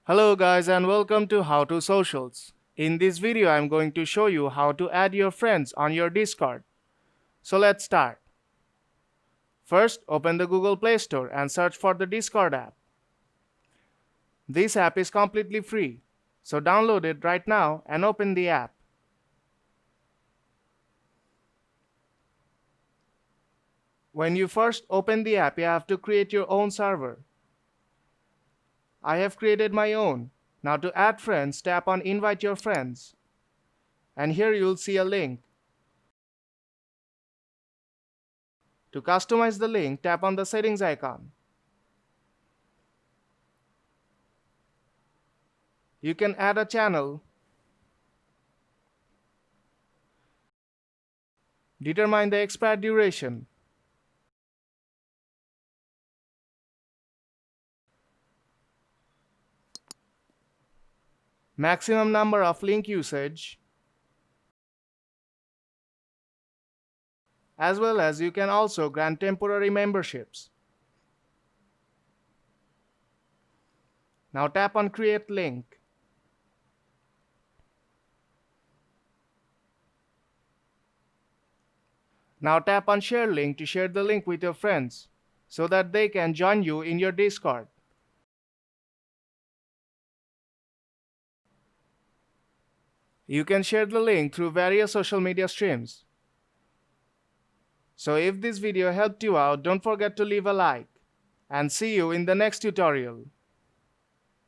Hello guys and welcome to How to Socials. In this video I'm going to show you how to add your friends on your Discord. So let's start. First, open the Google Play Store and search for the Discord app. This app is completely free, so download it right now and open the app. When you first open the app, you have to create your own server. I have created my own. Now to add friends, tap on Invite Your Friends. And here you'll see a link. To customize the link, tap on the settings icon. You can add a channel, determine the expired duration, maximum number of link usage, as well as you can also grant temporary memberships. Now tap on Create Link. Now tap on Share Link to share the link with your friends so that they can join you in your Discord. You can share the link through various social media streams. So if this video helped you out, don't forget to leave a like and see you in the next tutorial.